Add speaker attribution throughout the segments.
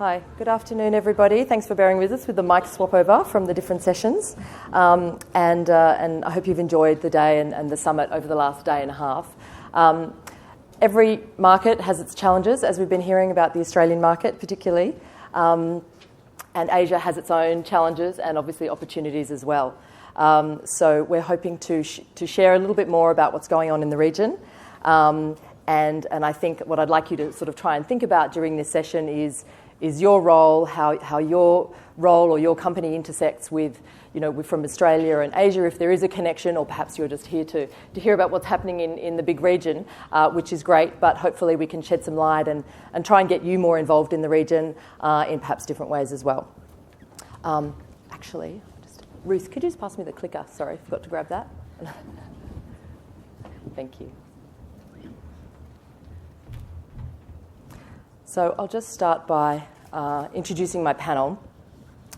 Speaker 1: Hi, good afternoon, everybody. Thanks for bearing with us with the mic swap over from the different sessions. And I hope you've enjoyed the day and the summit over the last day and a half. Every market has its challenges, as we've been hearing about the Australian market particularly. And Asia has its own challenges and obviously opportunities as well. So we're hoping to share a little bit more about what's going on in the region. And I think what I'd like you to sort of try and think about during this session is your role, how your role or your company intersects with, from Australia and Asia, if there is a connection, or perhaps you're just here to hear about what's happening in the big region, which is great, but hopefully we can shed some light and try and get you more involved in the region in perhaps different ways as well. Ruth, could you just pass me the clicker? Sorry, I forgot to grab that. Thank you. So I'll just start by introducing my panel.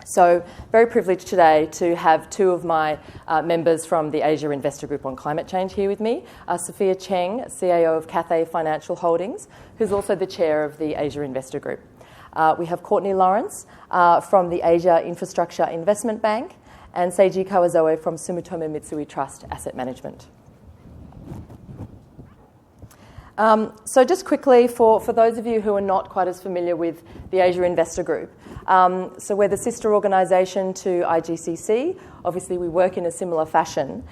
Speaker 1: So very privileged today to have two of my members from the Asia Investor Group on Climate Change here with me. Sophia Cheng, CAO of Cathay Financial Holdings, who's also the chair of the Asia Investor Group. We have Courtney Lawrence from the Asia Infrastructure Investment Bank, and Seiji Kawazoe from Sumitomo Mitsui Trust Asset Management. So just quickly, for those of you who are not quite as familiar with the Asia Investor Group, so we're the sister organisation to IGCC. Obviously, we work in a similar fashion.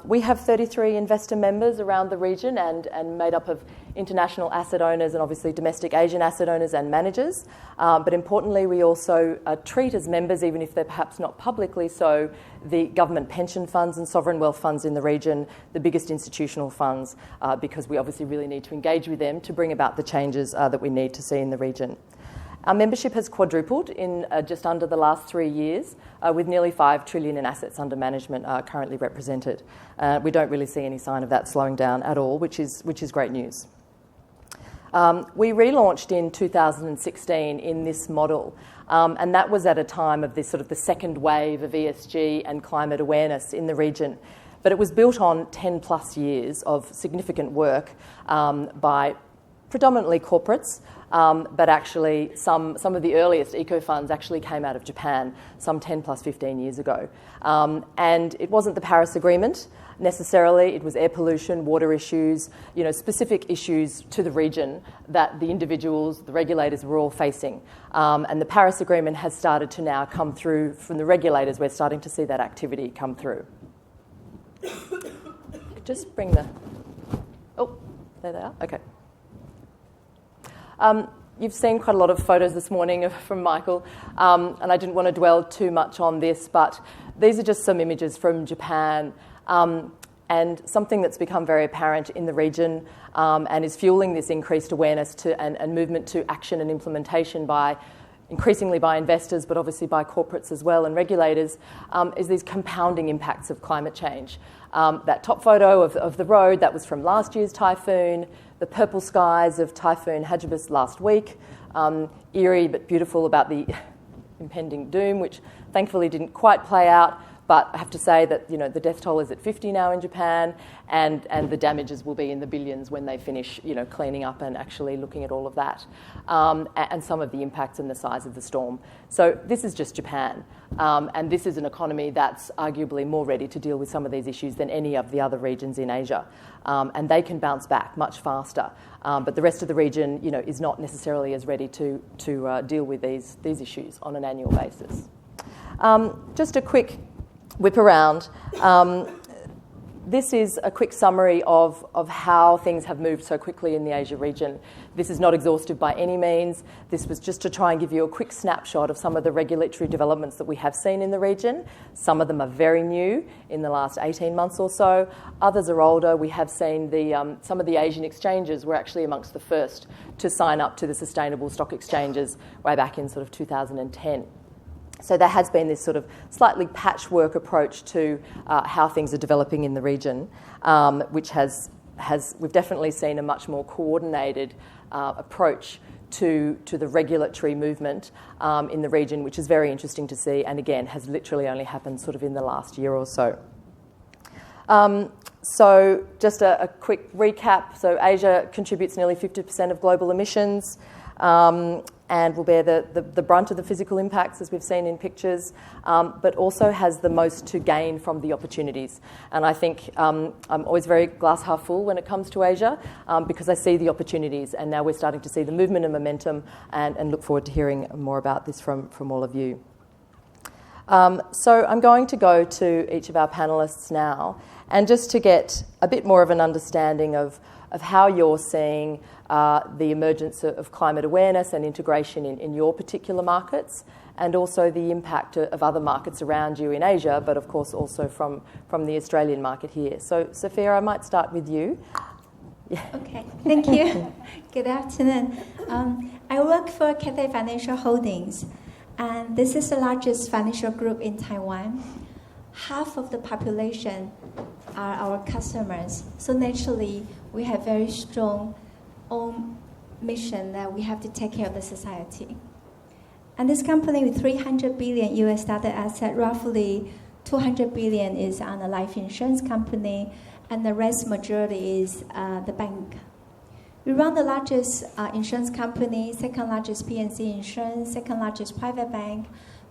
Speaker 1: We have 33 investor members around the region and made up of international asset owners and obviously domestic Asian asset owners and managers. But importantly, we also treat as members, even if they're perhaps not publicly so, the government pension funds and sovereign wealth funds in the region, the biggest institutional funds, because we obviously really need to engage with them to bring about the changes that we need to see in the region. Our membership has quadrupled in just under the last 3 years, with nearly $5 trillion in assets under management currently represented. We don't really see any sign of that slowing down at all, which is great news. We relaunched in 2016 in this model, and that was at a time of this sort of the second wave of ESG and climate awareness in the region. But it was built on 10 plus years of significant work by predominantly corporates, but actually some of the earliest eco-funds actually came out of Japan some 10 plus 15 years ago. And it wasn't the Paris Agreement necessarily, it was air pollution, water issues, specific issues to the region that the individuals, the regulators were all facing. And the Paris Agreement has started to now come through from the regulators. We're starting to see that activity come through. Just bring the... Oh, there they are. Okay. You've seen quite a lot of photos this morning from Michael, and I didn't want to dwell too much on this, but these are just some images from Japan, and something that's become very apparent in the region and is fueling this increased awareness and movement to action and implementation increasingly by investors, but obviously by corporates as well and regulators, is these compounding impacts of climate change. That top photo of the road, that was from last year's typhoon, the purple skies of Typhoon Hagibis last week, eerie but beautiful about the impending doom, which thankfully didn't quite play out. But I have to say that the death toll is at 50 now in Japan, and the damages will be in the billions when they finish cleaning up and actually looking at all of that, and some of the impacts and the size of the storm. So this is just Japan, and this is an economy that's arguably more ready to deal with some of these issues than any of the other regions in Asia, and they can bounce back much faster. But the rest of the region, is not necessarily as ready to deal with these issues on an annual basis. Just a quick whip around. This is a quick summary of how things have moved so quickly in the Asia region. This is not exhaustive by any means. This was just to try and give you a quick snapshot of some of the regulatory developments that we have seen in the region. Some of them are very new in the last 18 months or so. Others are older. We have seen some of the Asian exchanges were actually amongst the first to sign up to the sustainable stock exchanges way back in sort of 2010. So there has been this sort of slightly patchwork approach to how things are developing in the region, which we've definitely seen a much more coordinated approach to the regulatory movement in the region, which is very interesting to see, and again has literally only happened sort of in the last year or so. So just a quick recap. So Asia contributes nearly 50% of global emissions. and will bear the brunt of the physical impacts, as we've seen in pictures, but also has the most to gain from the opportunities. And I think I'm always very glass half full when it comes to Asia, because I see the opportunities, and now we're starting to see the movement and momentum, and look forward to hearing more about this from all of you. So I'm going to go to each of our panellists now, and just to get a bit more of an understanding of how you're seeing the emergence of climate awareness and integration in your particular markets, and also the impact of other markets around you in Asia, but of course also from the Australian market here. So Sophia, I might start with you. Yeah.
Speaker 2: Okay, thank you. Good afternoon. I work for Cathay Financial Holdings, and this is the largest financial group in Taiwan. Half of the population are our customers, so naturally we have very strong own mission that we have to take care of the society. And this company with $300 billion US dollar asset, roughly 200 billion is on the life insurance company, and the rest majority is the bank. We run the largest insurance company, second largest P&C insurance, second largest private bank,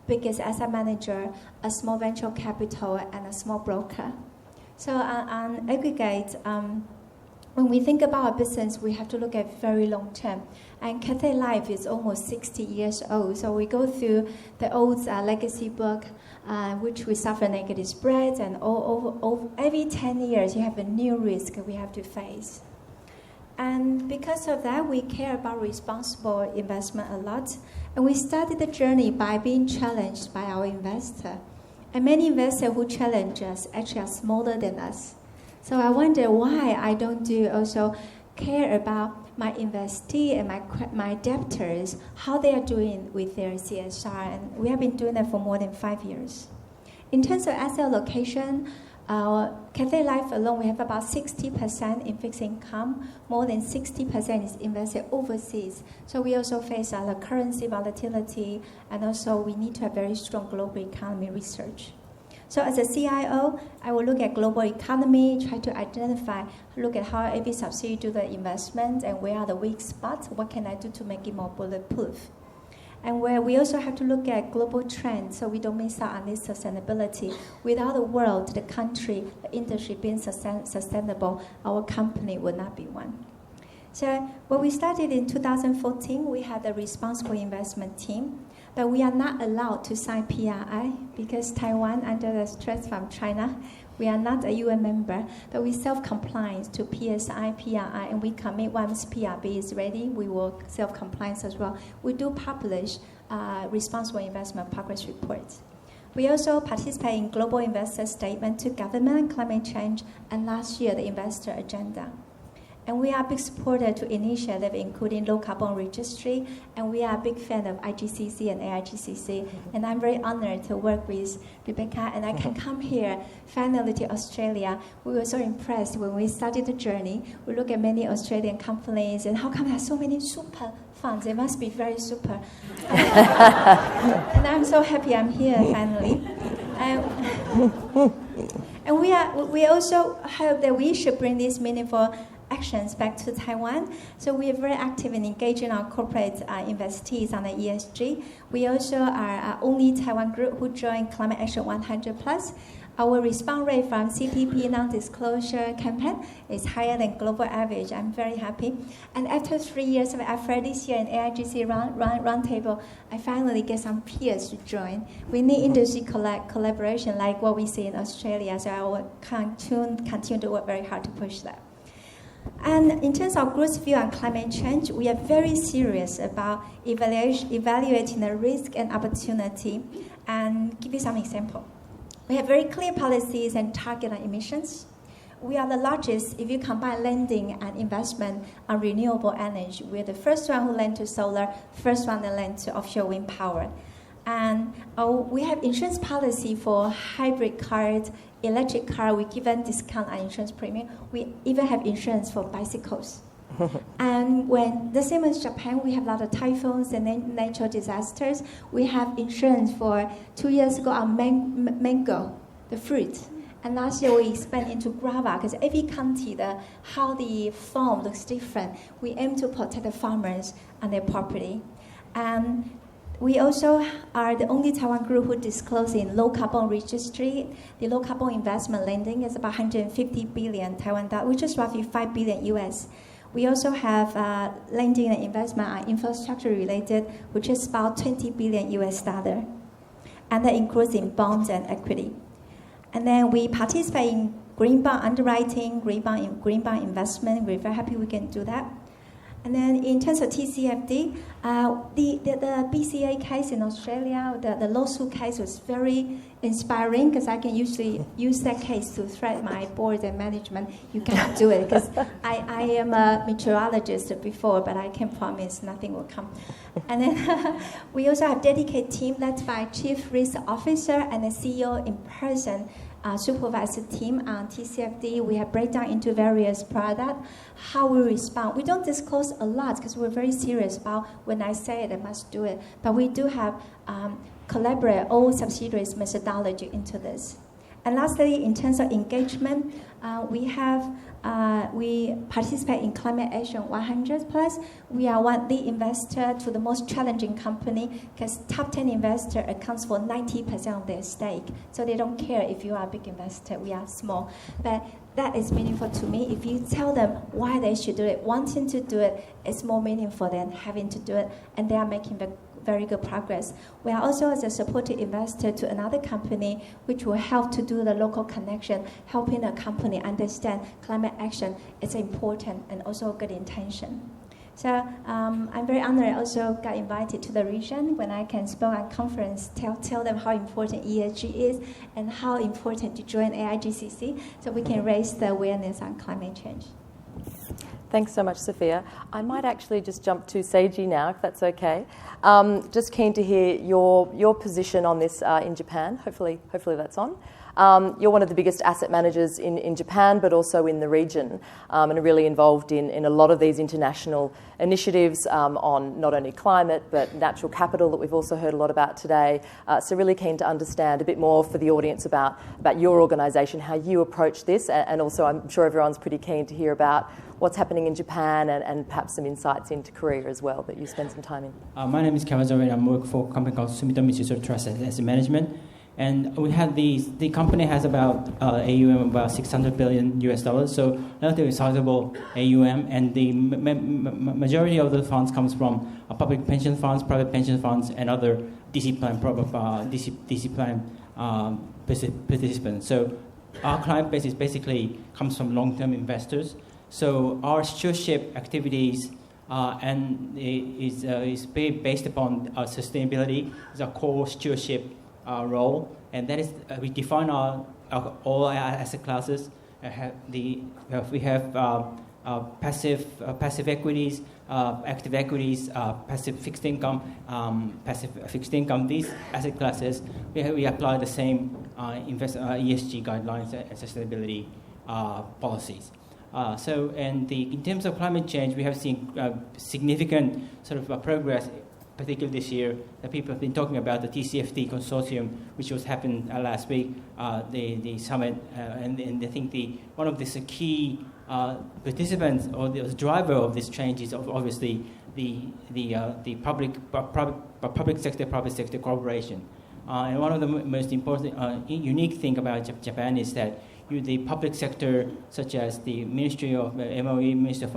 Speaker 2: biggest asset manager, a small venture capital, and a small broker. So on aggregate, when we think about our business, we have to look at very long term. And Cathay Life is almost 60 years old, so we go through the old legacy book, which we suffer negative spreads, and every 10 years you have a new risk we have to face. And because of that, we care about responsible investment a lot. And we started the journey by being challenged by our investor. And many investors who challenge us actually are smaller than us. So I wonder why I don't also care about my investee and my debtors, how they are doing with their CSR. And we have been doing that for more than 5 years. In terms of asset allocation, Cathay Life alone, we have about 60% in fixed income. More than 60% is invested overseas. So we also face a lot of currency volatility, and also we need to have very strong global economy research. So as a CIO, I will look at global economy, try to identify, look at how every subsidiary do the investment, and where are the weak spots, what can I do to make it more bulletproof. And where we also have to look at global trends, so we don't miss out on this sustainability. Without the world, the country, the industry being sustainable, our company would not be one. So when we started in 2014, we had a responsible investment team, but we are not allowed to sign PRI because Taiwan, under the stress from China, we are not a UN member, but we self-compliance to PSI, PRI, and we commit once PRB is ready, we will self-compliance as well. We do publish responsible investment progress reports. We also participate in global investor statement to government, climate change, and last year the investor agenda. And we are a big supporter to initiative including low carbon registry, and we are a big fan of IGCC and AIGCC. And I'm very honored to work with Rebecca, and I can come here finally to Australia. We were so impressed when we started the journey. We look at many Australian companies, and how come there are so many super funds? They must be very super. And I'm so happy I'm here finally. And we also hope that we should bring these meaningful actions back to Taiwan. So we are very active in engaging our corporate investees on the ESG. We also are only Taiwan group who joined Climate Action 100+. Our response rate from CDP non-disclosure campaign is higher than global average. I'm very happy. And after 3 years of effort this year in AIGC roundtable, I finally get some peers to join. We need industry collaboration like what we see in Australia, so I will continue to work very hard to push that. And in terms of group's view on climate change, we are very serious about evaluating the risk and opportunity. And give you some example. We have very clear policies and target on emissions. We are the largest, if you combine lending and investment on renewable energy. We're the first one who lend to solar, first one that lend to offshore wind power. And we have insurance policy for hybrid cars, electric car. We give them discount on insurance premium. We even have insurance for bicycles. And when the same as Japan, we have a lot of typhoons and natural disasters. We have insurance for 2 years ago on mango, the fruit. And last year we expand into guava because every county, how the farm looks different. We aim to protect the farmers and their property. And we also are the only Taiwan group who disclose in low carbon registry. The low carbon investment lending is about 150 billion Taiwan dollar, which is roughly 5 billion US. We also have lending and investment on infrastructure related, which is about 20 billion US dollar. And that includes in bonds and equity. And then we participate in green bond underwriting, green bond investment. We're very happy we can do that. And then in terms of TCFD, the BCA case in Australia, the lawsuit case was very inspiring because I can usually use that case to threat my board and management. You cannot do it because I am a meteorologist before, but I can promise nothing will come. And then we also have dedicated team led by Chief Risk Officer and the CEO in person. Supervisor team on TCFD. We have breakdown into various products, how we respond. We don't disclose a lot because we're very serious about when I say it, I must do it. But we do have collaborate all subsidiaries methodology into this. And lastly, in terms of engagement, we participate in Climate Action 100 Plus. We are one lead investor to the most challenging company because top 10 investor accounts for 90% of their stake. So they don't care if you are a big investor, we are small. But that is meaningful to me. If you tell them why they should do it, wanting to do it, it's more meaningful than having to do it. And they are making very good progress. We are also as a supported investor to another company which will help to do the local connection, helping a company understand climate action is important and also good intention. So I'm very honored I also got invited to the region when I can speak on conference, tell them how important ESG is and how important to join AIGCC so we can raise the awareness on climate change.
Speaker 1: Thanks so much, Sophia. I might actually just jump to Seiji now, if that's okay. Just keen to hear your position on this in Japan. Hopefully that's on. You're one of the biggest asset managers in Japan, but also in the region, and are really involved in a lot of these international initiatives on not only climate, but natural capital that we've also heard a lot about today. So really keen to understand a bit more for the audience about your organisation, how you approach this, and also I'm sure everyone's pretty keen to hear about what's happening in Japan and perhaps some insights into Korea as well that you spend some time in.
Speaker 3: My name is Kawazori and I work for a company called Sumitomo Mitsui Trust Asset Management. And we have the company has about AUM about $600 billion US, so relatively sizable AUM, and the majority of the funds comes from public pension funds, private pension funds, and other DC plan participants. So our client base basically comes from long-term investors. So our stewardship activities is based upon sustainability is a core stewardship role, and that is we define all our asset classes. We have passive equities, active equities, passive fixed income. These asset classes we apply the same ESG guidelines and sustainability policies. In terms of climate change, we have seen significant sort of progress, particularly this year. That people have been talking about the TCFD consortium, which was happened last week, the summit, and I think one of the key participants or the driver of this change is obviously the public sector private sector cooperation. And one of the most important unique thing about Japan is that the public sector, such as the Ministry of MOE, Ministry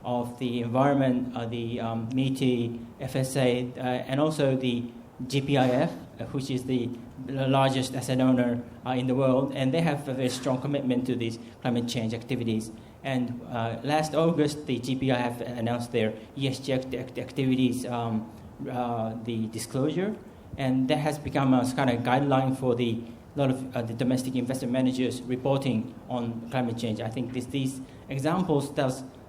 Speaker 3: of the Environment, the METI, FSA, and also the GPIF, which is the largest asset owner in the world, and they have a very strong commitment to these climate change activities. And last August, the GPIF announced their ESG activities, the disclosure, and that has become a kind of guideline for a lot of the domestic investment managers reporting on climate change. I think these examples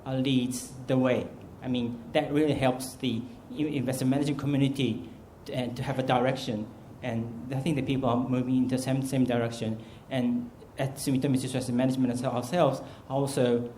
Speaker 3: leads the way. I mean, that really helps the investment management community to have a direction, and I think the people are moving in the same direction. And at Sumitomo Mitsui Asset Management ourselves are also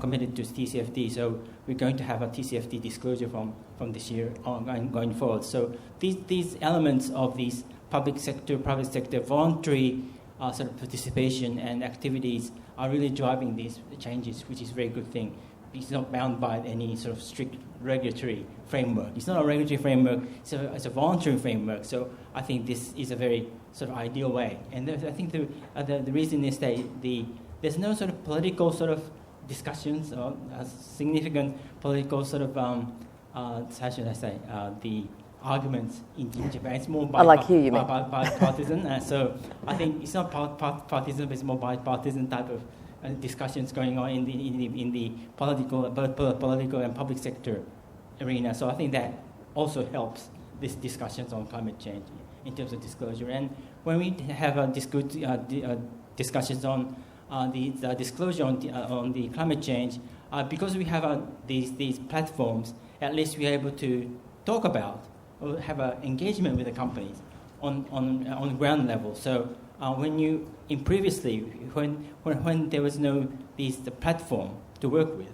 Speaker 3: committed to TCFD, so we're going to have a TCFD disclosure from this year on going forward. So these elements of these public sector, private sector, voluntary sort of participation and activities are really driving these changes, which is a very good thing. it's not bound by any sort of strict regulatory framework. It's not a regulatory framework, it's a voluntary framework. So I think this is a very sort of ideal way. And I think the reason is that there's no sort of political sort of discussions or significant political sort of, how should I say, the arguments in Japan. It's more bipartisan. So I think it's not partisan, but it's more bipartisan type of discussions going on in the political, both political and public sector arena. So I think that also helps these discussions on climate change in terms of disclosure. And when we have discussions on the disclosure on the climate change, because we have these platforms, at least we're able to talk about or have an engagement with the companies on ground level. So previously, when there was no the platform to work with,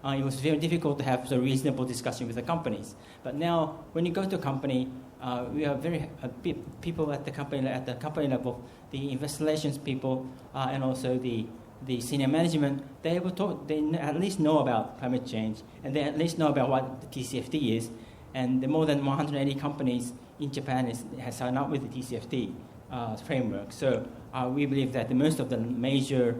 Speaker 3: it was very difficult to have a reasonable discussion with the companies. But now, when you go to a company, we are people at the company level, the investor relations people, and also the senior management. They at least know about climate change, and they at least know about what the TCFD is. And the more than 180 companies in Japan has signed up with the TCFD framework. So we believe that most of the major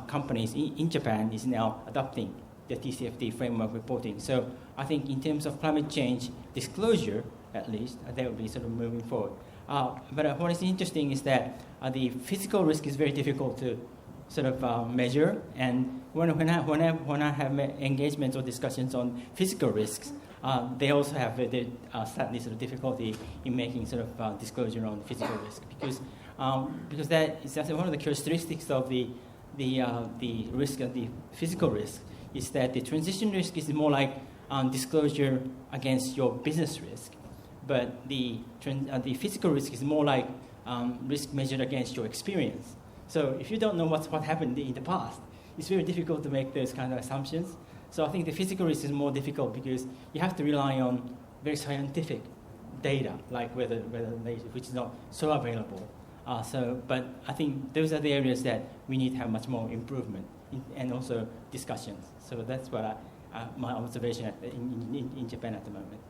Speaker 3: companies in Japan is now adopting the TCFD framework reporting. So I think in terms of climate change disclosure, at least, they will be sort of moving forward. But what is interesting is that the physical risk is very difficult to sort of measure. And when I have engagements or discussions on physical risks, they also have slightly sort of difficulty in making sort of disclosure on physical risk because that is one of the characteristics of the risk of the physical risk is that the transition risk is more like disclosure against your business risk, but the physical risk is more like risk measured against your experience. So if you don't know what happened in the past, it's very difficult to make those kind of assumptions. So I think the physical risk is more difficult because you have to rely on very scientific data, like weather which is not so available. But I think those are the areas that we need to have much more improvement and also discussions. So that's what my observation in Japan at the moment.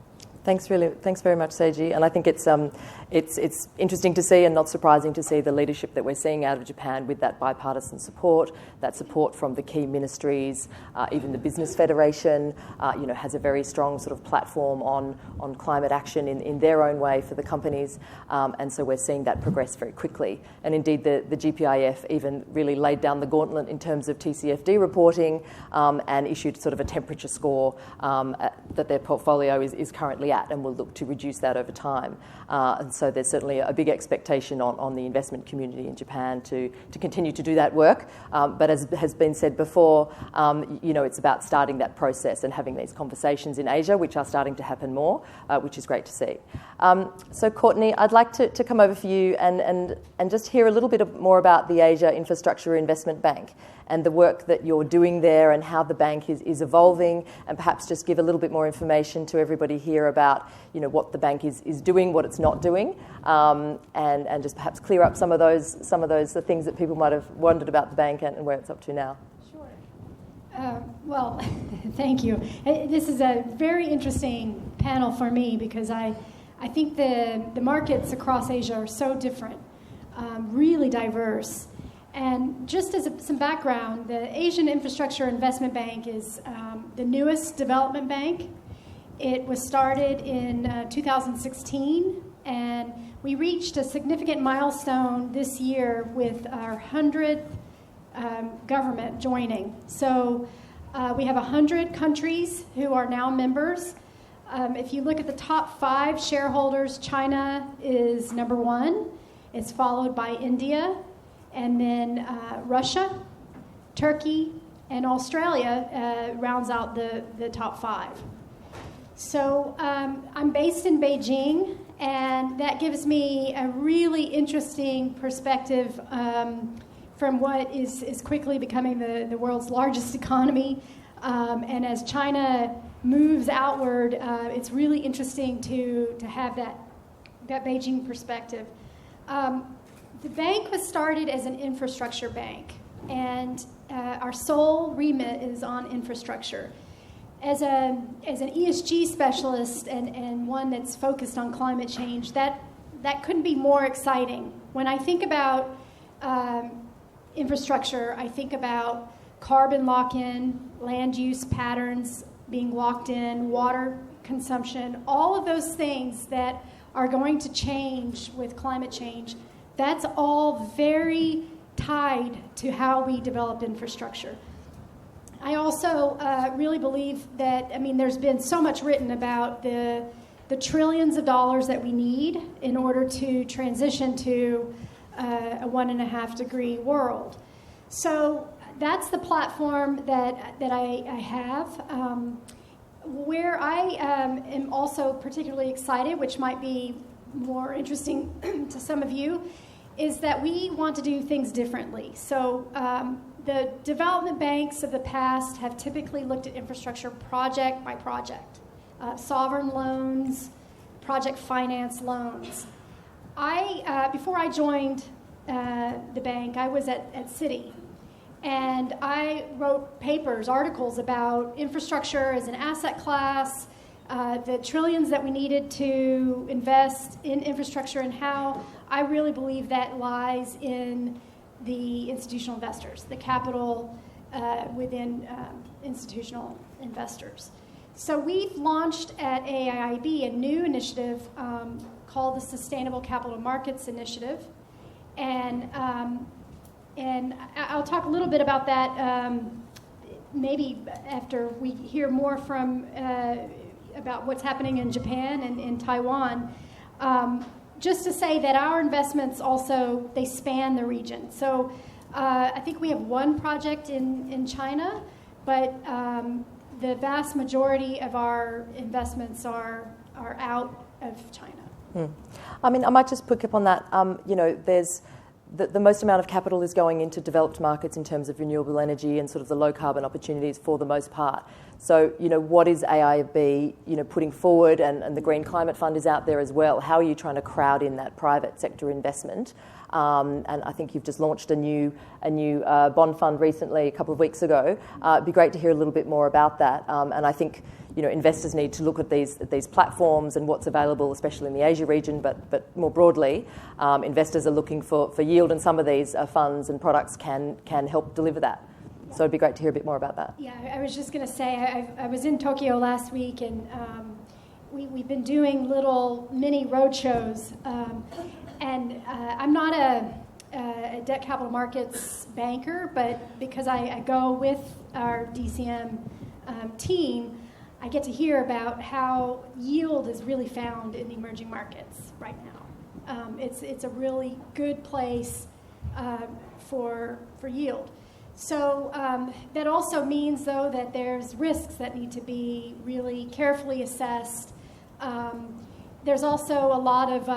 Speaker 1: Thanks very much, Seiji. And I think it's interesting to see and not surprising to see the leadership that we're seeing out of Japan with that bipartisan support, that support from the key ministries, even the Business Federation, has a very strong sort of platform on climate action in their own way for the companies. And so we're seeing that progress very quickly. And indeed, the GPIF even really laid down the gauntlet in terms of TCFD reporting and issued sort of a temperature score that their portfolio is currently at, and will look to reduce that over time. And so there's certainly a big expectation on the investment community in Japan to continue to do that work. But as has been said before, it's about starting that process and having these conversations in Asia, which are starting to happen more, which is great to see. So Courtney, I'd like to come over for you and just hear a little bit more about the Asia Infrastructure Investment Bank and the work that you're doing there and how the bank is evolving, and perhaps just give a little bit more information to everybody here about what the bank is doing, what it's not doing, and just perhaps clear up some of those the things that people might have wondered about the bank and where it's up to now.
Speaker 4: Sure. Well, thank you. This is a very interesting panel for me because I think the markets across Asia are so different, really diverse. And just as some background, the Asian Infrastructure Investment Bank is the newest development bank. It was started in 2016, and we reached a significant milestone this year with our 100th government joining. So we have 100 countries who are now members. If you look at the top 5 shareholders, China is number 1. It's followed by India, and then Russia, Turkey, and Australia rounds out the top 5. So I'm based in Beijing, and that gives me a really interesting perspective from what is quickly becoming the world's largest economy. And as China moves outward, it's really interesting to have that Beijing perspective. The bank was started as an infrastructure bank. and our sole remit is on infrastructure. As an ESG specialist and one that's focused on climate change, that couldn't be more exciting. When I think about infrastructure, I think about carbon lock-in, land use patterns being locked in, water consumption, all of those things that are going to change with climate change. That's all very tied to how we develop infrastructure. I also really believe that, there's been so much written about the trillions of dollars that we need in order to transition to a 1.5 degree world. So that's the platform that I have. Where I am also particularly excited, which might be more interesting to some of you, is that we want to do things differently. So the development banks of the past have typically looked at infrastructure project by project, sovereign loans, project finance loans. Before I joined the bank, I was at Citi, and I wrote papers, articles about infrastructure as an asset class, the trillions that we needed to invest in infrastructure, and how I really believe that lies in the institutional investors, the capital within institutional investors. So we've launched at AIIB a new initiative called the Sustainable Capital Markets Initiative, and I'll talk a little bit about that maybe after we hear more from about what's happening in Japan and in Taiwan. Just to say that our investments also, they span the region. So I think we have one project in China, but the vast majority of our investments are out of China.
Speaker 1: I might just pick up on that. There's the most amount of capital is going into developed markets in terms of renewable energy and sort of the low carbon opportunities for the most part. So, what is AIIB, putting forward, and the Green Climate Fund is out there as well. How are you trying to crowd in that private sector investment? And I think you've just launched a new bond fund recently, a couple of weeks ago. It'd be great to hear a little bit more about that. And I think investors need to look at these platforms and what's available, especially in the Asia region, but more broadly, investors are looking for yield, and some of these funds and products can help deliver that. So it'd be great to hear a bit more about that.
Speaker 4: Yeah, I was just going to say, I was in Tokyo last week, and we've been doing little mini roadshows, and I'm not a debt capital markets banker, but because I go with our DCM team, I get to hear about how yield is really found in emerging markets right now. It's a really good place for yield. So that also means, though, that there's risks that need to be really carefully assessed. There's also a lot of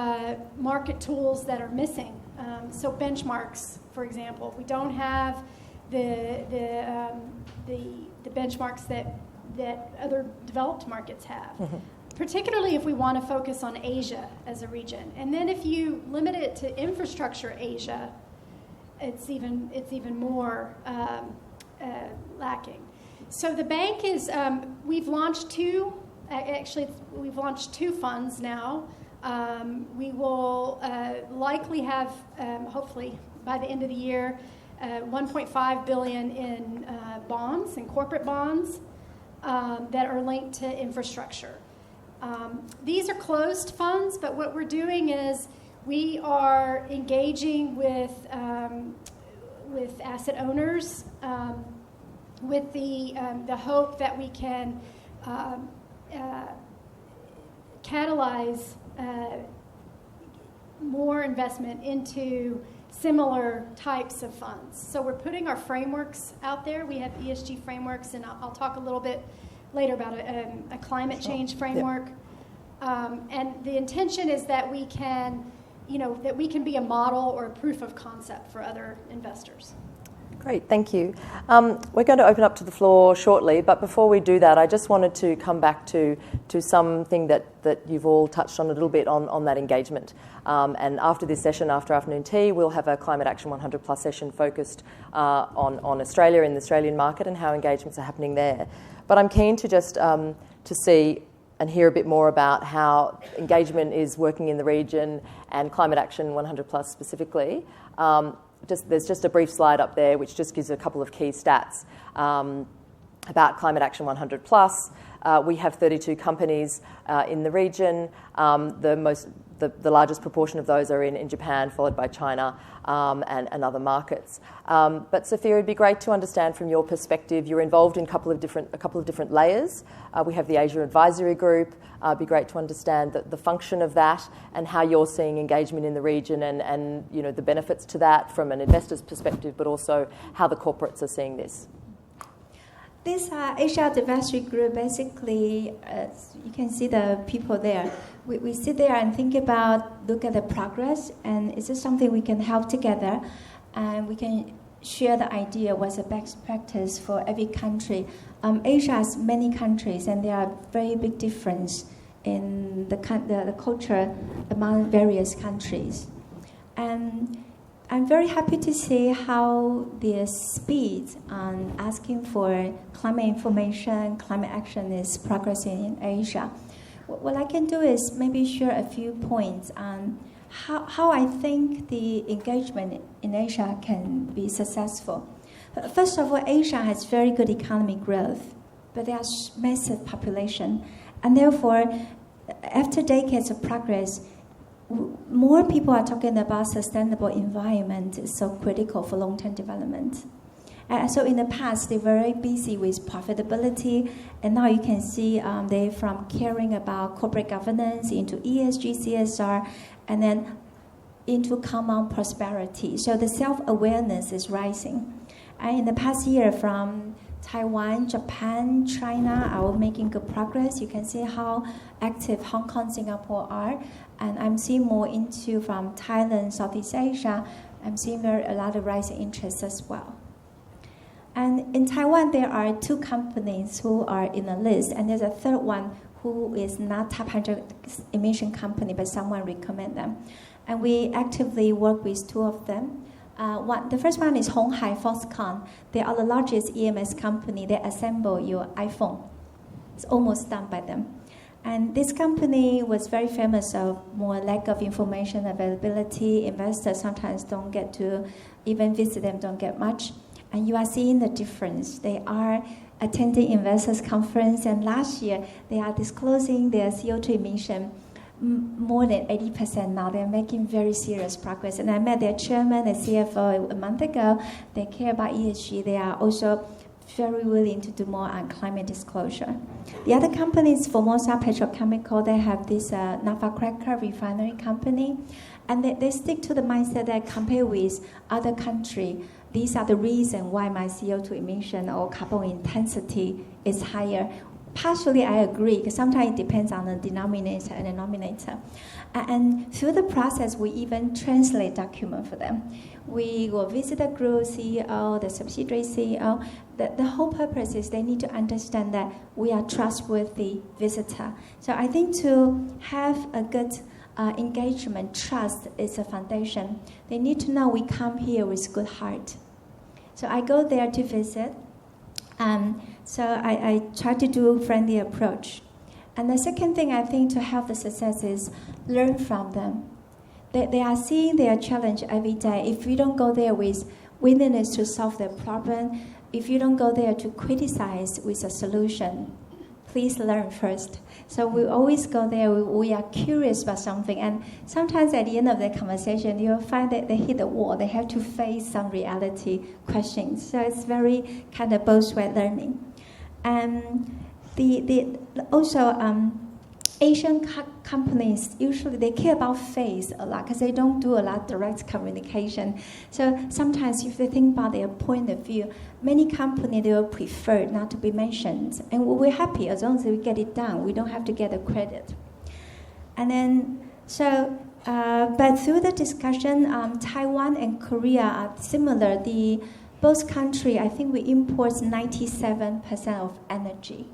Speaker 4: market tools that are missing. So benchmarks, for example, we don't have the benchmarks that other developed markets have, particularly if we want to focus on Asia as a region. And then if you limit it to infrastructure Asia, it's even more lacking. So the bank is, we've launched two funds now. We will likely have, hopefully by the end of the year, $1.5 billion in bonds and corporate bonds that are linked to infrastructure. These are closed funds, but what we're doing is we are engaging with asset owners with the hope that we can catalyze more investment into similar types of funds. So we're putting our frameworks out there. We have ESG frameworks, and I'll talk a little bit later about a climate change framework. Yep. And the intention is that we can be a model or a proof of concept for other investors.
Speaker 1: Great, thank you. We're going to open up to the floor shortly, but before we do that, I just wanted to come back to something that you've all touched on a little bit on that engagement. And after this session, after afternoon tea, we'll have a Climate Action 100 Plus session focused on Australia and the Australian market and how engagements are happening there. But I'm keen to just to see and hear a bit more about how engagement is working in the region and Climate Action 100 Plus specifically. There's just a brief slide up there which just gives a couple of key stats about Climate Action 100 Plus. We have 32 companies in the region. The largest proportion of those are in Japan, followed by China and other markets. But Sophia, it'd be great to understand from your perspective. You're involved in a couple of different layers. We have the Asia Advisory Group. It'd be great to understand the function of that and how you're seeing engagement in the region and the benefits to that from an investor's perspective, but also how the corporates are seeing this.
Speaker 2: This Asia Advisory Group, basically, you can see the people there. We sit there and think about, look at the progress, and is this something we can help together, and we can share the idea what's the best practice for every country. Asia has many countries, and there are very big difference in the culture among various countries. And I'm very happy to see how the speed on asking for climate information, climate action is progressing in Asia. What I can do is maybe share a few points on how I think the engagement in Asia can be successful. First of all, Asia has very good economic growth, but there's massive population. And therefore, after decades of progress, more people are talking about sustainable environment is so critical for long-term development. So in the past, they were very busy with profitability, and now you can see they from caring about corporate governance into ESG, CSR, and then into common prosperity. So the self-awareness is rising. And in the past year, from Taiwan, Japan, China are all making good progress. You can see how active Hong Kong, Singapore are. And I'm seeing more into from Thailand, Southeast Asia. I'm seeing a lot of rising interest as well. And in Taiwan, there are 2 companies who are in the list, and there's a third one who is not top 100 emission company, but someone recommend them. And we actively work with 2 of them. The first one is Hong Hai Foxconn. They are the largest EMS company. They assemble your iPhone. It's almost done by them. And this company was very famous of more lack of information availability. Investors sometimes don't get to even visit them, don't get much. And you are seeing the difference. They are attending investors conference, and last year they are disclosing their CO2 emission more than 80% now. They're making very serious progress. And I met their chairman and CFO a month ago. They care about ESG. They are also very willing to do more on climate disclosure. The other company is Formosa Petrochemical. They have this naphtha cracker refinery company. And they stick to the mindset that compared with other countries, these are the reason why my CO2 emission or carbon intensity is higher. Partially, I agree, because sometimes it depends on the denominator and the numerator. And through the process, we even translate document for them. We will visit the group CEO, the subsidiary CEO. The whole purpose is they need to understand that we are trustworthy visitor. So I think to have a good engagement, trust is a foundation. They need to know we come here with good heart. So I go there to visit. So I try to do a friendly approach. And the second thing I think to help the success is learn from them. They are seeing their challenge every day. If we don't go there with willingness to solve their problem, if you don't go there to criticize with a solution, please learn first. So we always go there, we are curious about something, and sometimes at the end of the conversation, you'll find that they hit a wall. They have to face some reality questions. So it's very kind of both way learning. And Asian companies, usually they care about face a lot because they don't do a lot of direct communication. So sometimes if they think about their point of view, many companies, they will prefer not to be mentioned. And we're happy as long as we get it done. We don't have to get the credit. And then, but through the discussion, Taiwan and Korea are similar. both countries, I think we import 97% of energy.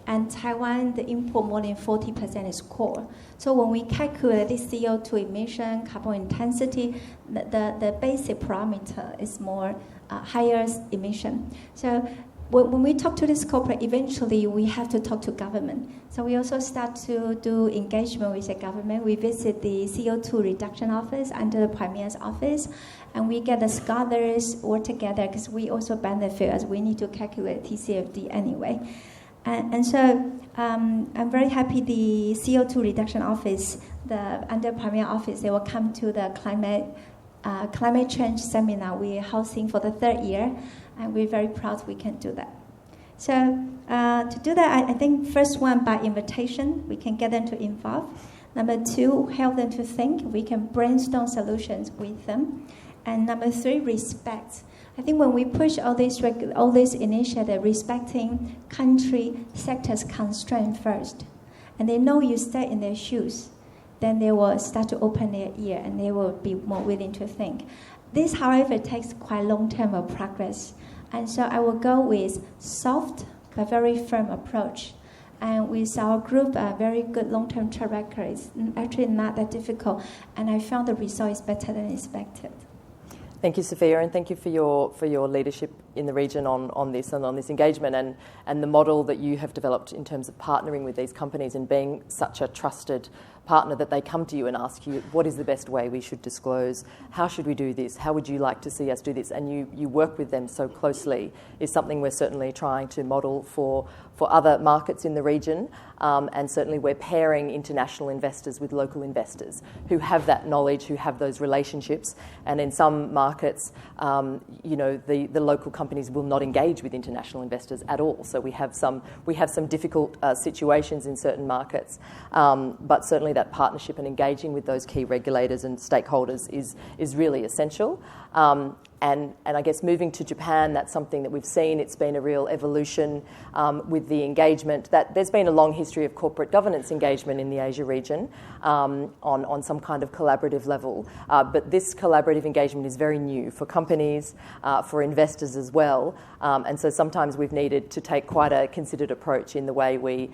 Speaker 2: And Taiwan, the import more than 40% is coal. So when we calculate this CO2 emission, carbon intensity, the basic parameter is more higher emission. So when we talk to this corporate, eventually we have to talk to government. So we also start to do engagement with the government. We visit the CO2 reduction office under the Premier's office, and we get the scholars work together because we also benefit as we need to calculate TCFD anyway. And so I'm very happy the CO2 reduction office, under Premier office, they will come to the climate change seminar we are hosting for the 3rd year, and we're very proud we can do that. So to do that, I think first one, by invitation, we can get them to involve. Number 2, help them to think. We can brainstorm solutions with them. And number 3, respect. I think when we push all these initiatives, respecting country sectors' constraint first, and they know you stay in their shoes, then they will start to open their ear and they will be more willing to think. This, however, takes quite long-term of progress. And so I will go with soft but very firm approach. And with our group, a very good long-term track record, it's actually not that difficult. And I found the result is better than expected.
Speaker 1: Thank you, Sophia, and thank you for your leadership in the region on this and on this engagement and the model that you have developed in terms of partnering with these companies and being such a trusted partner that they come to you and ask you, what is the best way we should disclose? How should we do this? How would you like to see us do this? And you work with them so closely is something we're certainly trying to model for other markets in the region. And certainly we're pairing international investors with local investors who have that knowledge, who have those relationships. And in some markets, the local companies will not engage with international investors at all. So we have some difficult situations in certain markets. But certainly that partnership and engaging with those key regulators and stakeholders is really essential. And I guess moving to Japan, that's something that we've seen. It's been a real evolution with the engagement. That there's been a long history of corporate governance engagement in the Asia region on some kind of collaborative level. But this collaborative engagement is very new for companies, for investors as well. And so sometimes we've needed to take quite a considered approach in the way we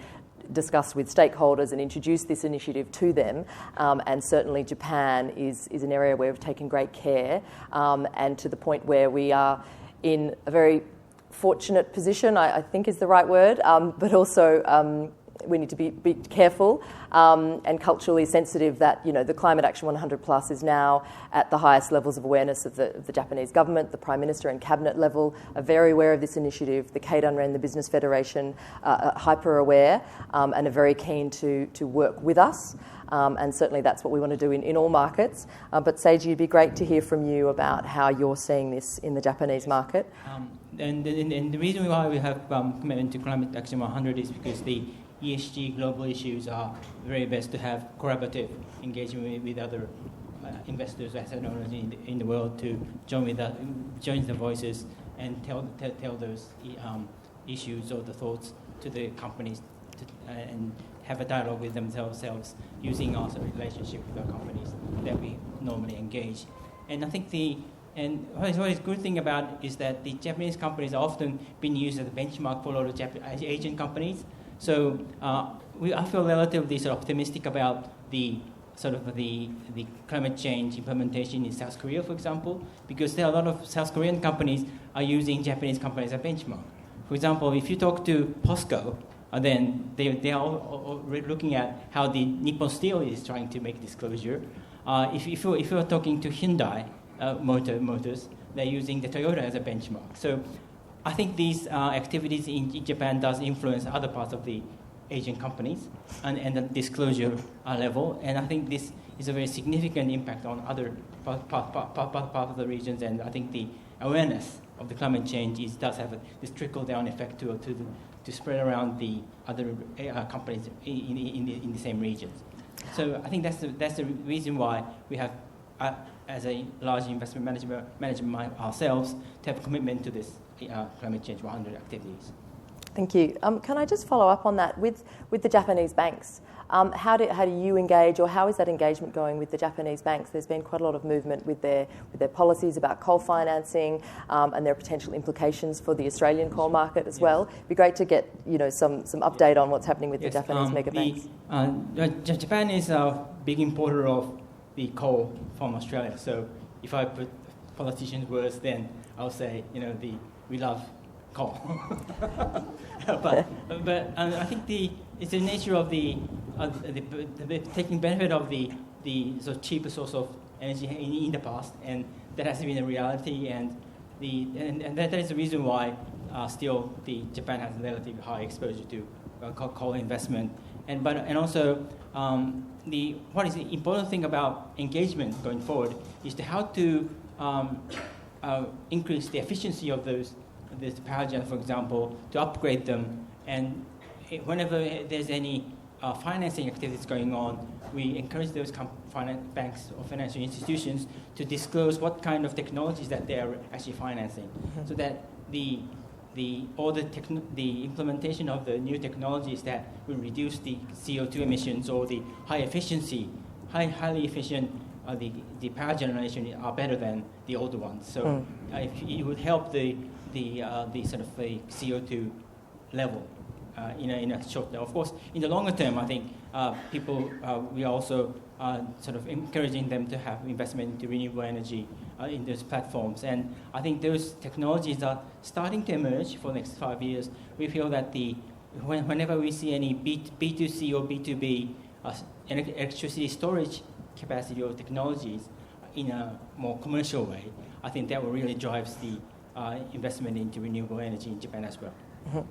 Speaker 1: discuss with stakeholders and introduce this initiative to them. And certainly Japan is an area where we've taken great care and to the point where we are in a very fortunate position, I think is the right word, but also we need to be careful and culturally sensitive that, the Climate Action 100 Plus is now at the highest levels of awareness of the Japanese government. The Prime Minister and Cabinet level are very aware of this initiative. The Keidanren, the Business Federation, are hyper aware and are very keen to work with us. And certainly that's what we want to do in all markets. But Seiji, it'd be great to hear from you about how you're seeing this in the Japanese market.
Speaker 3: And the reason why we have commitment to Climate Action 100 is because the ESG global issues are very best to have collaborative engagement with other investors, asset owners in the world to join the voices and tell those issues or the thoughts to the companies and have a dialogue with themselves using our relationship with our companies that we normally engage. And I think what is good thing about is that the Japanese companies are often being used as a benchmark for a lot of Asian companies. So I feel relatively sort of optimistic about the climate change implementation in South Korea, for example, because there are a lot of South Korean companies are using Japanese companies as a benchmark. For example, if you talk to POSCO, then they are looking at how the Nippon Steel is trying to make disclosure. If you're talking to Hyundai Motors, they're using the Toyota as a benchmark. So I think these activities in Japan does influence other parts of the Asian companies and the disclosure level. And I think this is a very significant impact on other part of the regions. And I think the awareness of the climate change does have this trickle-down effect to spread around the other companies in the same regions. So I think that's the reason why we have, as a large investment manager ourselves, to have a commitment to this Climate Change 100 activities.
Speaker 1: Thank you. Can I just follow up on that with the Japanese banks? How do you engage, or how is that engagement going with the Japanese banks? There's been quite a lot of movement with their policies about coal financing and their potential implications for the Australian coal market as well. It'd be great to get some update on what's happening with the Japanese mega banks.
Speaker 3: Japan is a big importer of the coal from Australia. So if I put politicians' words, then I'll say we love coal. but I think it's the nature of the taking benefit of the sort of cheaper source of energy in the past, and that has been a reality, and that is the reason why still Japan has a relatively high exposure to coal investment, and also what is the important thing about engagement going forward is how to increase the efficiency of those power gen, for example, to upgrade them, and whenever there's any financing activities going on, we encourage those banks or financial institutions to disclose what kind of technologies that they are actually financing, so that the implementation of the new technologies that will reduce the CO2 emissions or the highly efficient the power generation are better than the older ones. So it would help the sort of the CO2 level in a short term. Of course, in the longer term, I think we are also sort of encouraging them to have investment into renewable energy in those platforms. And I think those technologies are starting to emerge for the next 5 years. We feel that whenever we see any B2C or B2B electricity storage capacity or technologies in a more commercial way, I think that will really drive the investment into renewable energy in Japan as well.
Speaker 1: Mm-hmm.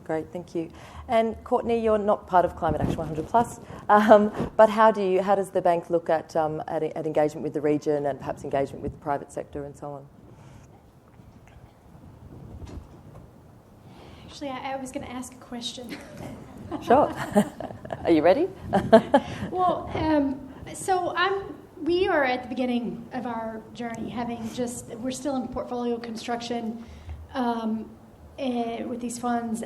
Speaker 1: Great, thank you. And Courtney, you're not part of Climate Action 100+, but how does the bank look at engagement with the region and perhaps engagement with the private sector and so on?
Speaker 4: Actually, I was going to ask a question.
Speaker 1: Sure. Are you ready?
Speaker 4: Well, so we are at the beginning of our journey, we're still in portfolio construction with these funds,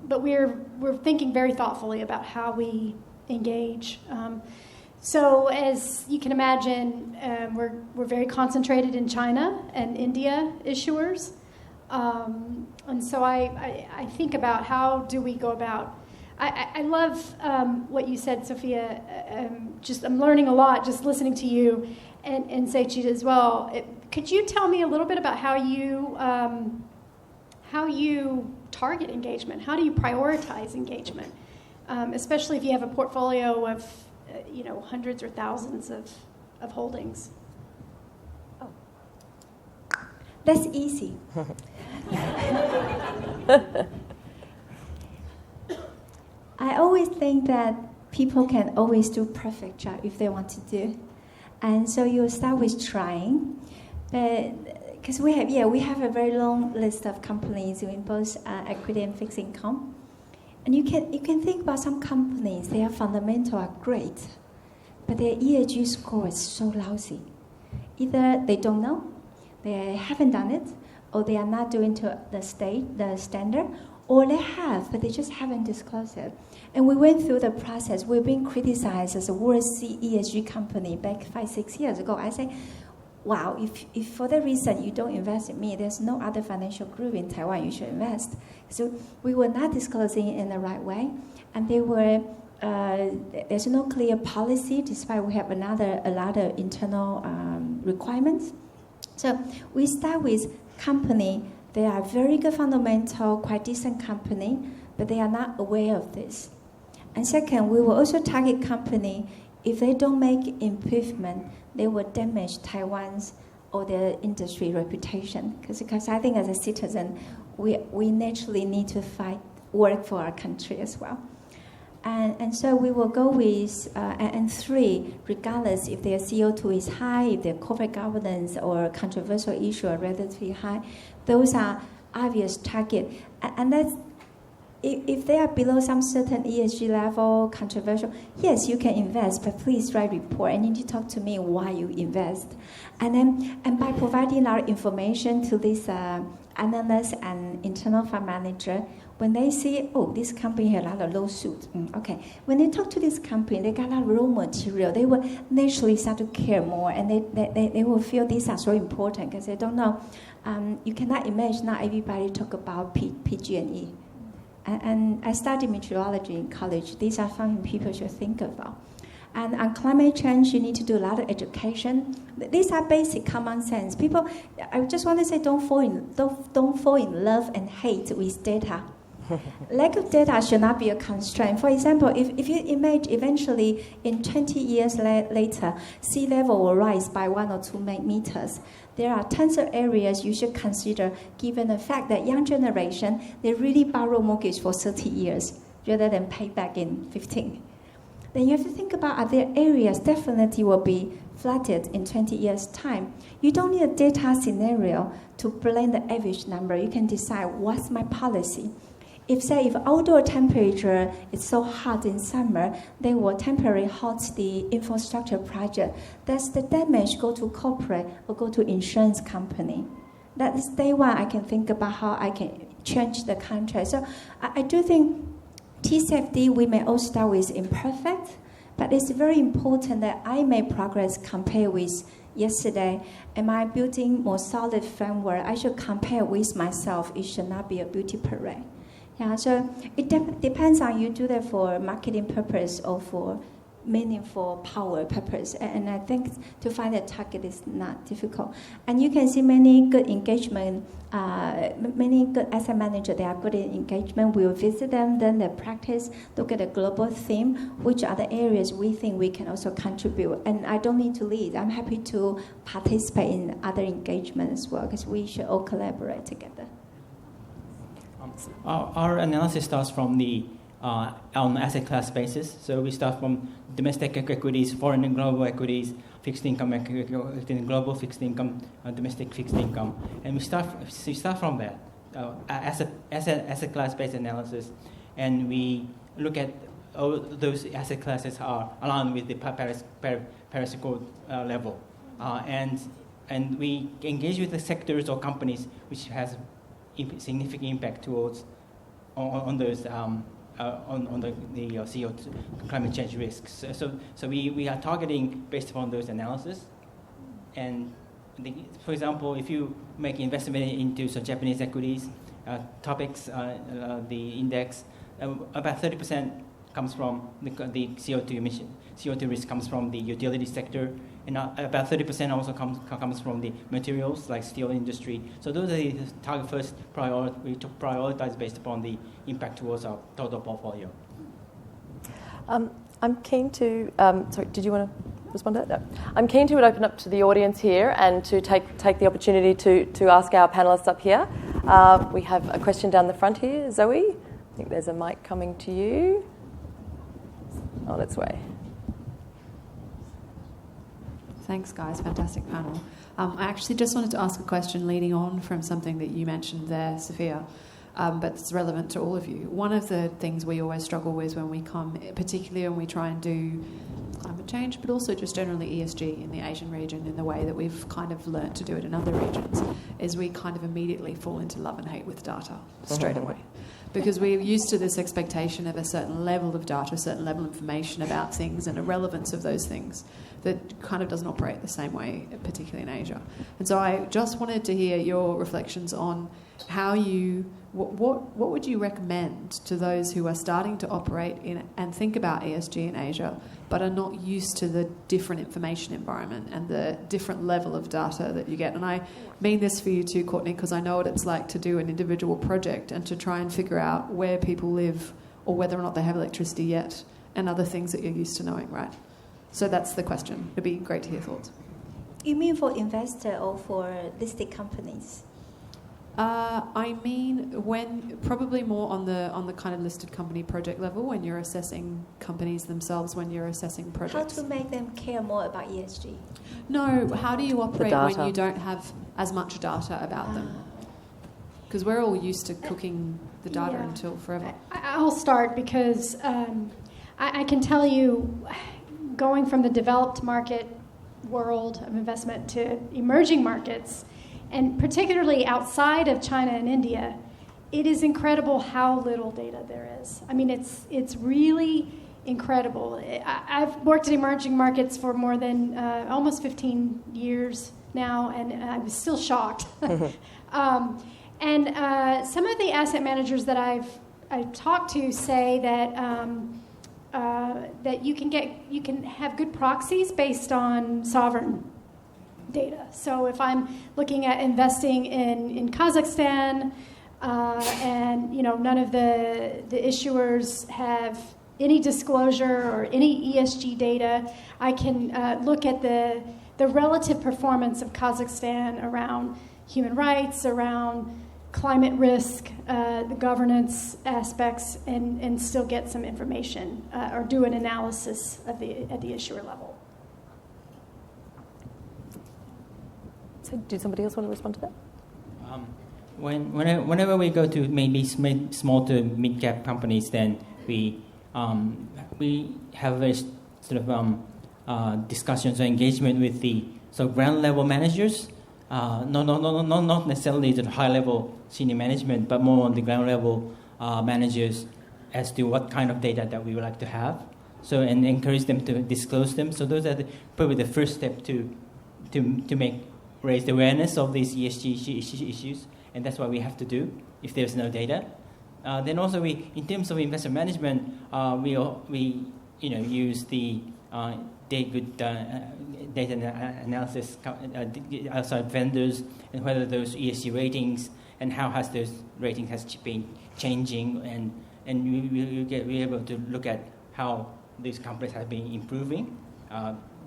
Speaker 4: but we're thinking very thoughtfully about how we engage. So as you can imagine, we're very concentrated in China and India issuers, and so I think about how do we go about. I love what you said, Sophia. I'm learning a lot just listening to you, and Seiichi as well. Could you tell me a little bit about how you target engagement? How do you prioritize engagement, especially if you have a portfolio of hundreds or thousands of holdings?
Speaker 2: Oh, that's easy. I always think that people can always do a perfect job if they want to do. And so you start with trying. Because we have a very long list of companies in both equity and fixed income. And you can think about some companies, their fundamentals are great, but their ESG score is so lousy. Either they don't know, they haven't done it, or they are not doing to the standard, or they have, but they just haven't disclosed it. And we went through the process. We've been criticized as a worst ESG company back 5-6 years ago. I say, wow, if for that reason you don't invest in me, there's no other financial group in Taiwan you should invest. So we were not disclosing it in the right way. And there's no clear policy, despite we have a lot of internal requirements. So we start with company. They are very good fundamental, quite decent company, but they are not aware of this. And second, we will also target company, if they don't make improvement, they will damage Taiwan's or their industry reputation. Because I think as a citizen, we naturally need to work for our country as well. And so we will go with, and three, regardless if their CO2 is high, if their corporate governance or controversial issue are relatively high, those are obvious target. And that's, if they are below some certain ESG level, controversial, yes, you can invest, but please write report. And you need to talk to me why you invest. And by providing our information to this analyst and internal fund manager, when they see, oh, this company has a lot of lawsuits, okay. When they talk to this company, they got a lot of raw material, they will naturally start to care more, and they will feel these are so important because they don't know. You cannot imagine not everybody talk about PG&E. And I studied meteorology in college. These are something people should think about. And on climate change, you need to do a lot of education. These are basic common sense. People, I just want to say, don't fall in love and hate with data. Lack of data should not be a constraint. For example, if you imagine eventually in 20 years later, sea level will rise by 1 or 2 meters, there are tons of areas you should consider given the fact that young generation, they really borrow mortgage for 30 years rather than pay back in 15. Then you have to think about other areas definitely will be flooded in 20 years' time. You don't need a data scenario to blend the average number. You can decide what's my policy. If outdoor temperature is so hot in summer, they will temporarily halt the infrastructure project. That's the damage go to corporate or go to insurance company. That is day one I can think about how I can change the contract. So I do think TCFD, we may all start with imperfect, but it's very important that I make progress compared with yesterday. Am I building more solid framework? I should compare with myself. It should not be a beauty parade. Yeah, so it depends on you do that for marketing purpose or for meaningful power purpose. And I think to find a target is not difficult. And you can see many good engagement, many good asset managers, they are good in engagement. We will visit them, then they practice, look at a global theme, which are the areas we think we can also contribute. And I don't need to lead. I'm happy to participate in other engagement as well, because we should all collaborate together.
Speaker 3: Our analysis starts from the on asset class basis. So we start from domestic equities, foreign and global equities, fixed income, global fixed income, domestic fixed income, and we start from that asset class based analysis, and we look at all those asset classes are aligned with the Paris Accord level, and we engage with the sectors or companies which has significant impact towards on those on the CO2 climate change risks. So we are targeting based upon those analysis. And for example, if you make investment into Japanese equities, topics, the index, about 30% comes from the CO2 emission. CO2 risk comes from the utility sector, and about 30% also comes from the materials like steel industry. So those are the target first priority. We prioritize based upon the impact towards our total portfolio.
Speaker 1: I'm keen to. Sorry, did you want to respond to that? No. I'm keen to open up to the audience here and to take the opportunity to ask our panelists up here. We have a question down the front here, Zoe. I think there's a mic coming to you. On its way.
Speaker 5: Thanks, guys. Fantastic panel. I actually just wanted to ask a question leading on from something that you mentioned there, Sophia, but it's relevant to all of you. One of the things we always struggle with when we come, particularly when we try and do climate change, but also just generally ESG in the Asian region in the way that we've kind of learnt to do it in other regions, is we kind of immediately fall into love and hate with data straight away. Because we're used to this expectation of a certain level of data, a certain level of information about things and a relevance of those things that kind of doesn't operate the same way, particularly in Asia. And so I just wanted to hear your reflections on how you, what would you recommend to those who are starting to operate in and think about ESG in Asia, but are not used to the different information environment and the different level of data that you get? And I mean this for you too, Courtney, because I know what it's like to do an individual project and to try and figure out where people live or whether or not they have electricity yet and other things that you're used to knowing, right? So that's the question. It'd be great to hear thoughts.
Speaker 2: You mean for investor or for listed companies?
Speaker 5: I mean, when probably more on the kind of listed company project level, when you're assessing companies themselves, when you're assessing projects.
Speaker 2: How to make them care more about ESG?
Speaker 5: No, how do you operate when you don't have as much data about them? Because we're all used to cooking the data until forever.
Speaker 4: I'll start because I can tell you, going from the developed market world of investment to emerging markets, and particularly outside of China and India, it is incredible how little data there is. I mean, it's really incredible. I've worked in emerging markets for more than almost 15 years now, and I'm still shocked. And some of the asset managers that I've talked to say that that you can have good proxies based on sovereign data. So if I'm looking at investing in Kazakhstan, and none of the issuers have any disclosure or any ESG data, I can look at the relative performance of Kazakhstan around human rights, around climate risk, the governance aspects, and still get some information or do an analysis at the issuer level.
Speaker 1: So, did somebody else want to respond to that?
Speaker 3: Whenever we go to maybe small to mid-cap companies, then we have very sort of discussions or engagement with the ground level managers. Not necessarily the high level senior management, but more on the ground level managers as to what kind of data that we would like to have. So, and encourage them to disclose them. So those are probably the first step to raise the awareness of these ESG issues. And that's what we have to do if there's no data. Then also in terms of investment management, we use the good data analysis outside vendors, and whether those ESG ratings and how has those ratings has been changing, and we're able to look at how these companies have been improving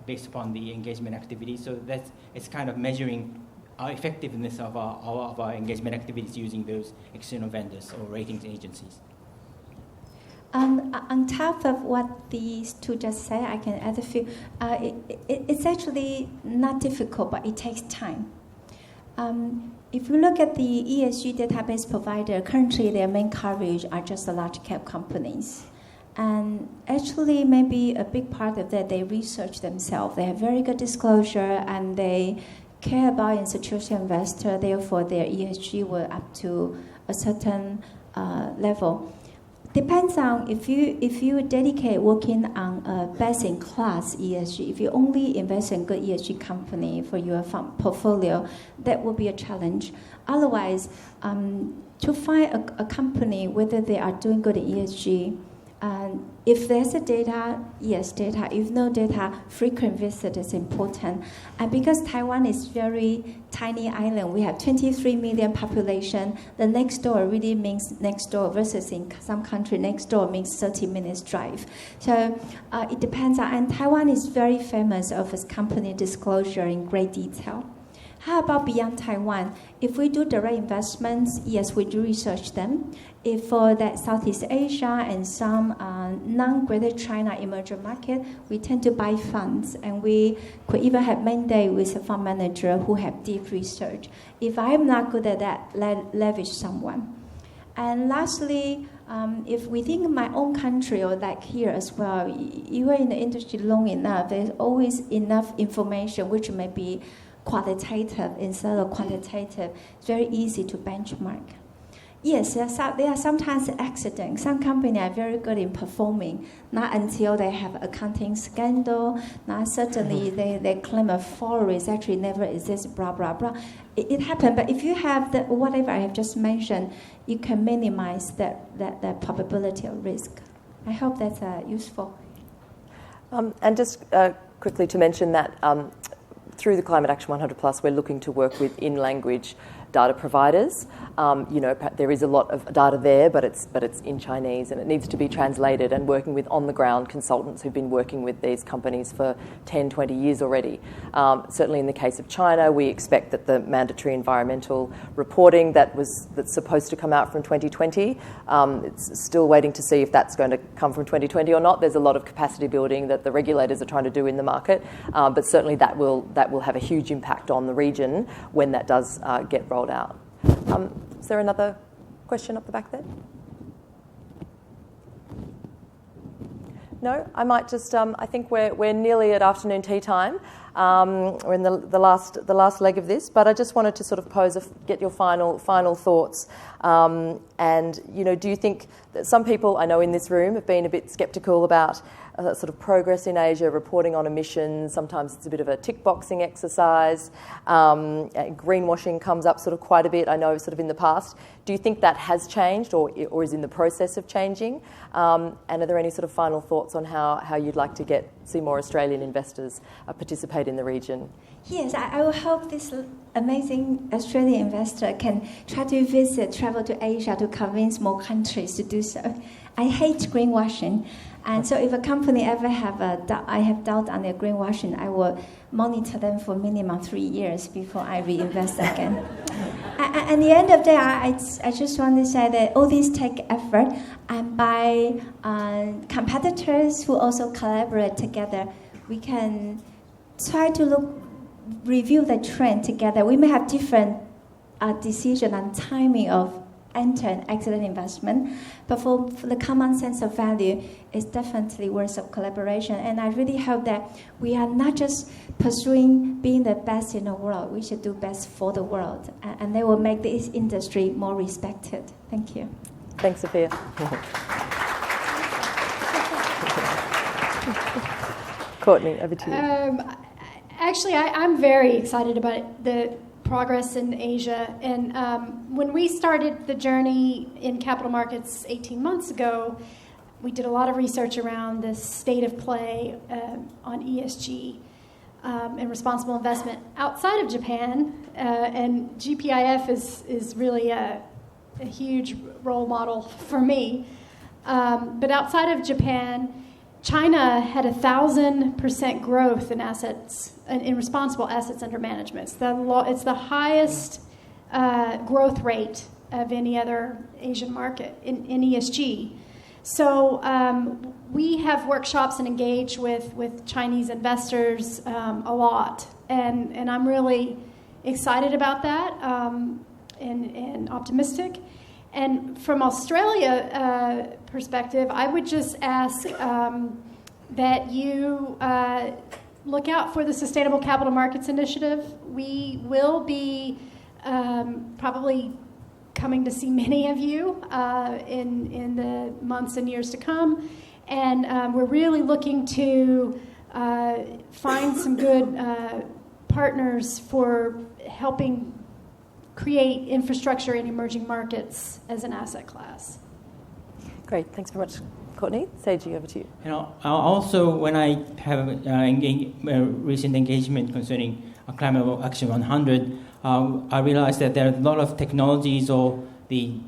Speaker 3: based upon the engagement activities. So it's kind of measuring our effectiveness of our engagement activities using those external vendors or ratings agencies.
Speaker 2: On top of what these two just said, I can add a few. It's actually not difficult, but it takes time. If you look at the ESG database provider, currently their main coverage are just the large cap companies. And actually, maybe a big part of that, they research themselves. They have very good disclosure, and they care about institutional investor. Therefore, their ESG will up to a certain level. Depends on if you dedicate working on a best-in-class ESG. If you only invest in good ESG company for your fund portfolio, that will be a challenge. Otherwise, to find a company whether they are doing good in ESG, if there's a data, yes, data. If no data, frequent visit is important. And because Taiwan is very tiny island, we have 23 million population. The next door really means next door versus in some country, next door means 30 minutes drive. So it depends on, and Taiwan is very famous of its company disclosure in great detail. How about beyond Taiwan? If we do direct investments, yes, we do research them. If for that Southeast Asia and some non-Greater China emerging market, we tend to buy funds, and we could even have mandate with a fund manager who have deep research. If I'm not good at that, leverage someone. And lastly, if within my own country or like here as well, you are in the industry long enough, there's always enough information which may be qualitative instead of quantitative. It's very easy to benchmark. Yes, there are sometimes accidents. Some companies are very good in performing, not until they have accounting scandal. Not certainly they claim a forest actually never exists, blah, blah, blah. It happens, but if you have whatever I have just mentioned, you can minimize that probability of risk. I hope that's useful.
Speaker 1: And just quickly to mention that through the Climate Action 100+, we're looking to work with in-language data providers. There is a lot of data there, but it's in Chinese, and it needs to be translated, and working with on-the-ground consultants who've been working with these companies for 10, 20 years already. Certainly in the case of China, we expect that the mandatory environmental reporting that's supposed to come out from 2020, it's still waiting to see if that's going to come from 2020 or not. There's a lot of capacity building that the regulators are trying to do in the market, but certainly that will have a huge impact on the region when that does get rolled out. Is there another question up the back there? No, I might just. I think we're nearly at afternoon tea time. We're in the last leg of this, but I just wanted to sort of get your final thoughts. And do you think that some people I know in this room have been a bit sceptical about sort of progress in Asia, reporting on emissions? Sometimes it's a bit of a tick boxing exercise. Greenwashing comes up sort of quite a bit, I know, sort of in the past. Do you think that has changed or is in the process of changing? And are there any sort of final thoughts on how you'd like to see more Australian investors participate in the region?
Speaker 2: Yes, I will hope this amazing Australian investor can try to travel to Asia to convince more countries to do so. I hate greenwashing. And so if a company ever have doubt on their greenwashing, I will monitor them for minimum 3 years before I reinvest again. At the end of the day, I just want to say that all this take effort, and by competitors who also collaborate together, we can try to review the trend together. We may have different decision on timing of enter and exit an investment, but for the common sense of value, it's definitely worth of collaboration. And I really hope that we are not just pursuing being the best in the world, we should do best for the world, and they will make this industry more respected. Thank you.
Speaker 1: Thanks, Sophia. Courtney, over to you.
Speaker 4: Actually, I'm very excited about the progress in Asia. And when we started the journey in capital markets 18 months ago, we did a lot of research around the state of play on ESG and responsible investment outside of Japan. And GPIF is really a huge role model for me. But outside of Japan, China had 1,000% growth in assets, in responsible assets under management. It's the highest growth rate of any other Asian market in ESG. So we have workshops and engage with Chinese investors a lot, and I'm really excited about that and optimistic. And from Australia perspective, I would just ask that you look out for the Sustainable Capital Markets Initiative. We will be probably coming to see many of you in the months and years to come. And we're really looking to find some good partners for helping create infrastructure in emerging markets as an asset class.
Speaker 1: Great, thanks very much, Courtney. Seiji, over to you.
Speaker 3: Also, when I have recent engagement concerning Climate Action 100, I realized that there are a lot of technologies, or the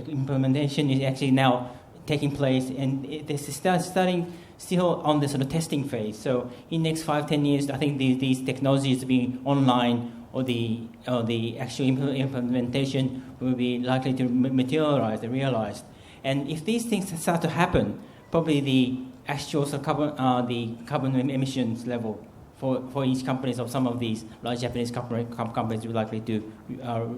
Speaker 3: implementation is actually now taking place, and this is starting still on the sort of testing phase. So in the next 5-10 years, I think these technologies being online, or the actual implementation will be likely to materialize and realized. And if these things start to happen, probably the actual carbon emissions level for each companies of some of these large Japanese companies will likely to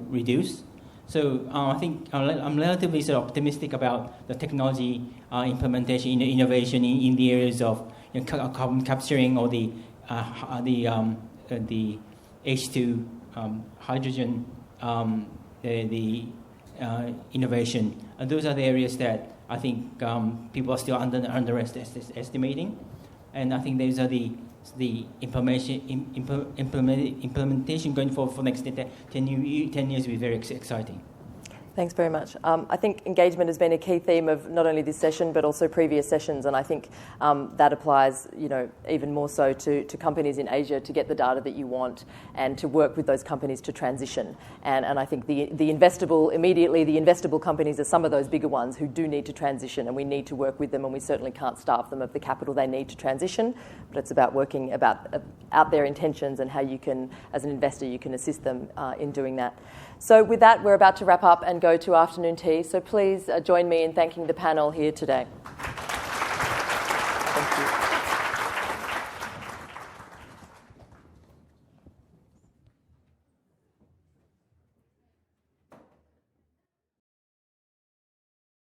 Speaker 3: reduce. So I think I'm relatively sort of optimistic about the technology implementation, innovation in the areas of carbon capturing, or the H2 hydrogen, the innovation. And those are the areas that I think people are still underestimating. And I think those are the implementation going forward for the next 10 years will be very exciting.
Speaker 1: Thanks very much. I think engagement has been a key theme of not only this session but also previous sessions, and I think that applies, even more so to companies in Asia to get the data that you want and to work with those companies to transition. And I think the investable companies are some of those bigger ones who do need to transition, and we need to work with them, and we certainly can't starve them of the capital they need to transition. But it's about working out their intentions and how you can, as an investor, you can assist them in doing that. So with that, we're about to wrap up and go to afternoon tea. So please join me in thanking the panel here today.